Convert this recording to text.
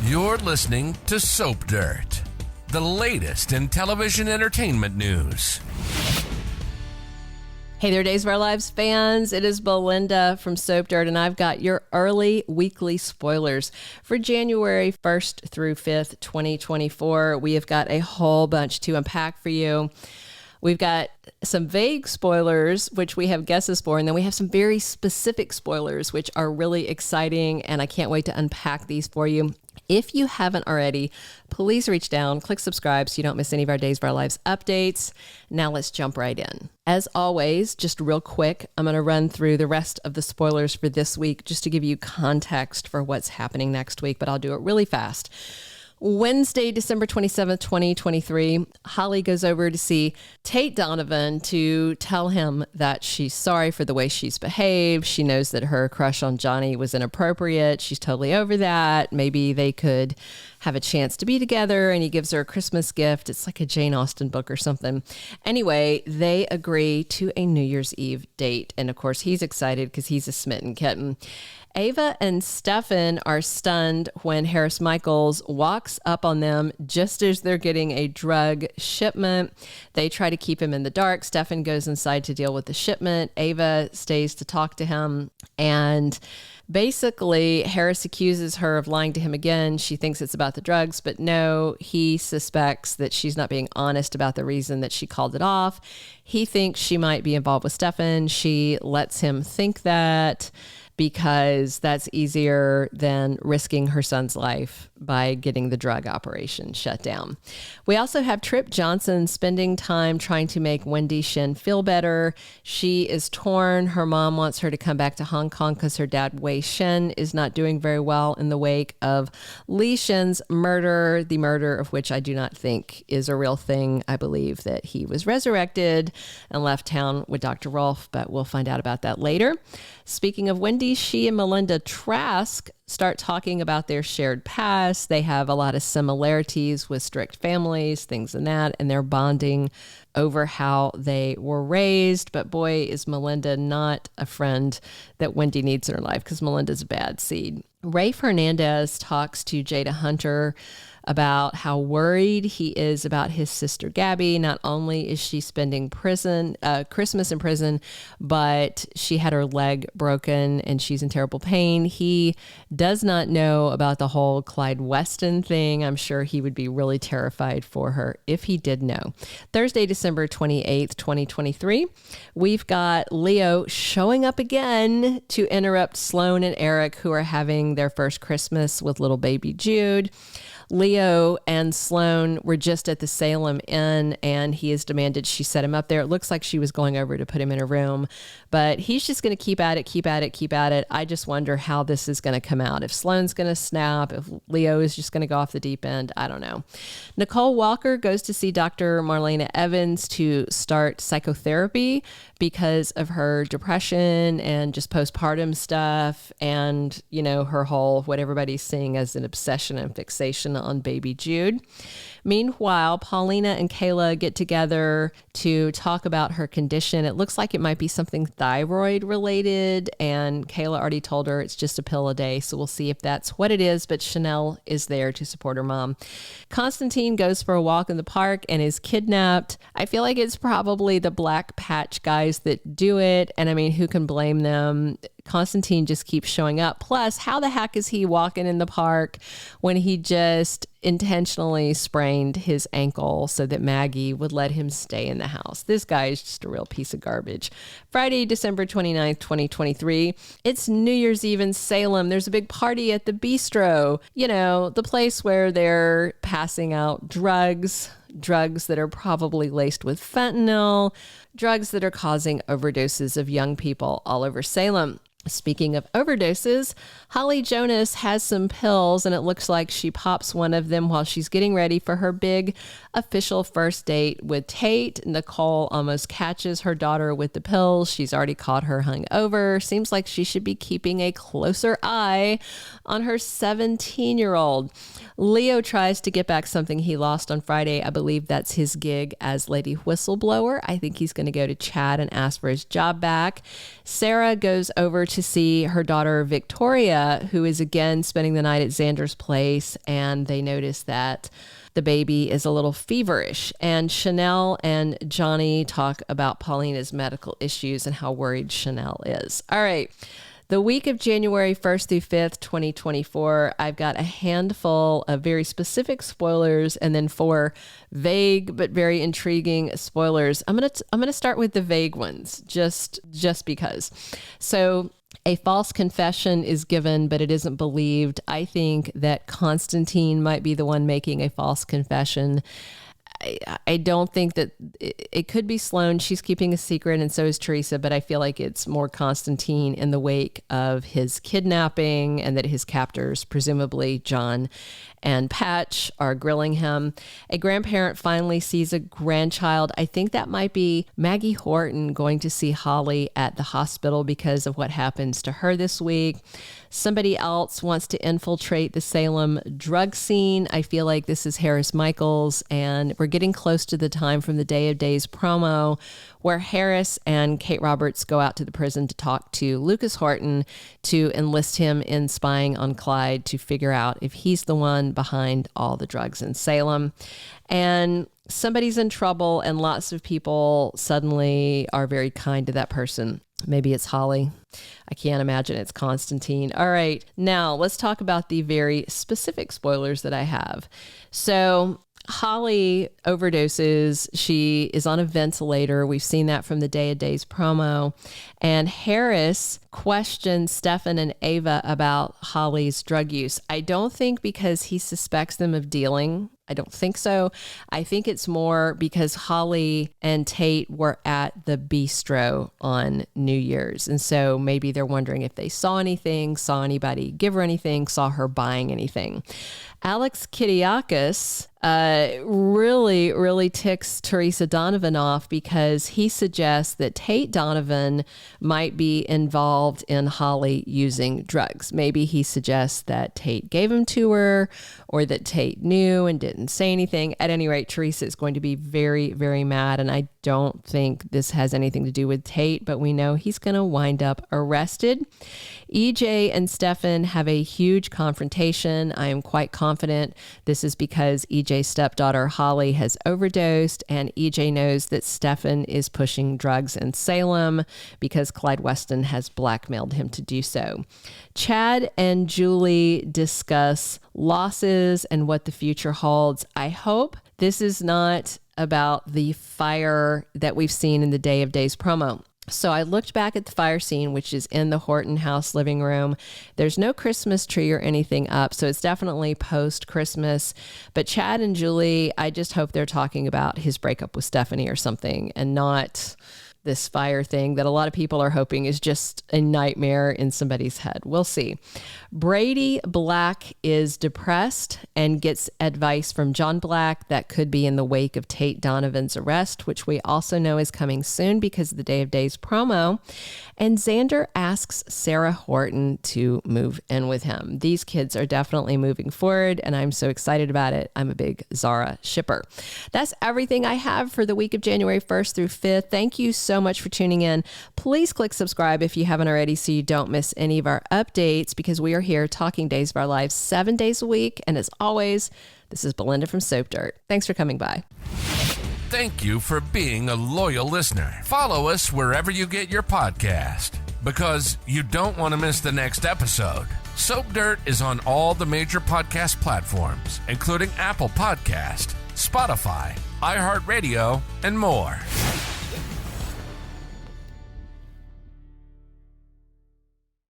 You're listening to Soap Dirt, the latest in television entertainment news. Hey there, Days of Our Lives fans. It is Belinda from Soap Dirt, and I've got your early weekly spoilers for January 1st through 5th, 2024. We have got a whole bunch to unpack for you. We've got some vague spoilers, which we have guesses for, and then we have some very specific spoilers, which are really exciting, and I can't wait to unpack these for you. If you haven't already, please reach down, click subscribe so you don't miss any of our Days of Our Lives updates. Now let's jump right in. As always, just real quick, I'm going to run through the rest of the spoilers for this week just to give you context for what's happening next week, but I'll do it really fast. Wednesday, December 27th, 2023, Holly goes over to see Tate Donovan to tell him that she's sorry for the way she's behaved. She knows that her crush on Johnny was inappropriate. She's totally over that. Maybe they could have a chance to be together, and he gives her a Christmas gift. It's like a Jane Austen book or something. Anyway, they agree to a New Year's Eve date. And of course, he's excited because he's a smitten kitten. Ava and Stefan are stunned when Harris Michaels walks up on them just as they're getting a drug shipment. They try to keep him in the dark. Stefan goes inside to deal with the shipment. Ava stays to talk to him. And basically, Harris accuses her of lying to him again. She thinks it's about the drugs, but no, he suspects that she's not being honest about the reason that she called it off. He thinks she might be involved with Stefan. She lets him think that, because that's easier than risking her son's life by getting the drug operation shut down. We also have Trip Johnson spending time trying to make Wendy Shin feel better. She is torn. Her mom wants her to come back to Hong Kong because her dad, Wei Shin, is not doing very well in the wake of Li Shin's murder, the murder of which I do not think is a real thing. I believe that he was resurrected and left town with Dr. Rolfe, but we'll find out about that later. Speaking of Wendy, she and Melinda Trask start talking about their shared past. They have a lot of similarities with strict families, things in that, and they're bonding over how they were raised. But boy, is Melinda not a friend that Wendy needs in her life, because Melinda's a bad seed. Ray Fernandez talks to Jada Hunter about how worried he is about his sister Gabby. Not only is she spending Christmas in prison, but she had her leg broken and she's in terrible pain. He does not know about the whole Clyde Weston thing. I'm sure he would be really terrified for her if he did know. Thursday, December 28th, 2023, we've got Leo showing up again to interrupt Sloan and Eric, who are having their first Christmas with little baby Jude. Leo and Sloan were just at the Salem Inn, and he has demanded she set him up there. It looks like she was going over to put him in a room, but he's just going to keep at it. I just wonder how this is going to come out. If Sloan's going to snap, if Leo is just going to go off the deep end, I don't know. Nicole Walker goes to see Dr. Marlena Evans to start psychotherapy because of her depression and just postpartum stuff, and, you know, her whole, what everybody's seeing as an obsession and fixation on baby Jude. Meanwhile, Paulina and Kayla get together to talk about her condition. It looks like it might be something thyroid related, and Kayla already told her it's just a pill a day, so we'll see if that's what it is, but Chanel is there to support her mom. Constantine goes for a walk in the park and is kidnapped. I feel like it's probably the Black Patch guys that do it, and I mean, who can blame them? Constantine just keeps showing up. Plus, how the heck is he walking in the park when he just intentionally sprained his ankle so that Maggie would let him stay in the house? This guy is just a real piece of garbage. Friday, December 29th, 2023. It's New Year's Eve in Salem. There's a big party at the Bistro, you know, the place where they're passing out drugs that are probably laced with fentanyl, drugs that are causing overdoses of young people all over Salem. Speaking of overdoses, Holly Jonas has some pills, and it looks like she pops one of them while she's getting ready for her big official first date with Tate. Nicole almost catches her daughter with the pills. She's already caught her hungover. Seems like she should be keeping a closer eye on her 17-year-old. Leo tries to get back something he lost on Friday. I believe that's his gig as Lady Whistleblower. I think he's going to go to Chad and ask for his job back. Sarah goes over to see her daughter Victoria, who is again spending the night at Xander's place, and they notice that the baby is a little feverish. And Chanel and Johnny talk about Paulina's medical issues and how worried Chanel is. All right. The week of January 1st through 5th, 2024, I've got a handful of very specific spoilers and then 4 vague but very intriguing spoilers. I'm gonna start with the vague ones, just because. So a false confession is given, but it isn't believed. I think that Constantine might be the one making a false confession. I don't think that it could be Sloane. She's keeping a secret, and so is Theresa, but I feel like it's more Constantine in the wake of his kidnapping, and that his captors, presumably John and Patch, are grilling him. A grandparent finally sees a grandchild. I think that might be Maggie Horton going to see Holly at the hospital because of what happens to her this week. Somebody else wants to infiltrate the Salem drug scene. I feel like this is Harris Michaels, and we're getting close to the time from the Day of Days promo where Harris and Kate Roberts go out to the prison to talk to Lucas Horton to enlist him in spying on Clyde to figure out if he's the one behind all the drugs in Salem. And somebody's in trouble, and lots of people suddenly are very kind to that person. Maybe it's Holly. I can't imagine it's Constantine. All right, now let's talk about the very specific spoilers that I have. So Holly overdoses. She is on a ventilator. We've seen that from the Day of Days promo. And Harris questions Stefan and Ava about Holly's drug use. I don't think because he suspects them of dealing. I don't think so. I think it's more because Holly and Tate were at the Bistro on New Year's. And so maybe they're wondering if they saw anything, saw anybody give her anything, saw her buying anything. Alex Kiriakis really ticks Theresa Donovan off because he suggests that Tate Donovan might be involved in Holly using drugs. Maybe he suggests that Tate gave him to her, or that Tate knew and didn't say anything. At any rate, Theresa is going to be very, very mad, and I don't think this has anything to do with Tate, but we know he's going to wind up arrested. EJ and Stefan have a huge confrontation. I am quite confident this is because EJ's stepdaughter Holly has overdosed, and EJ knows that Stefan is pushing drugs in Salem because Clyde Weston has blackmailed him to do so. Chad and Julie discuss losses and what the future holds. I hope this is not about the fire that we've seen in the Day of Days promo. So I looked back at the fire scene, which is in the Horton house living room. There's no Christmas tree or anything up, so it's definitely post-Christmas. But Chad and Julie, I just hope they're talking about his breakup with Stephanie or something, and not this fire thing that a lot of people are hoping is just a nightmare in somebody's head. We'll see. Brady Black is depressed and gets advice from John Black that could be in the wake of Tate Donovan's arrest, which we also know is coming soon because of the Day of Days promo. And Xander asks Sarah Horton to move in with him. These kids are definitely moving forward, and I'm so excited about it. I'm a big Zara shipper. That's everything I have for the week of January 1st through 5th. Thank you so much for tuning in. Please click subscribe if you haven't already so you don't miss any of our updates, because we are here talking Days of Our Lives 7 days a week. And as always, this is Belinda from Soap Dirt. Thanks for coming by. Thank you for being a loyal listener. Follow us wherever you get your podcast, because you don't want to miss the next episode. Soap Dirt is on all the major podcast platforms, including Apple Podcast, Spotify, iHeartRadio, and more.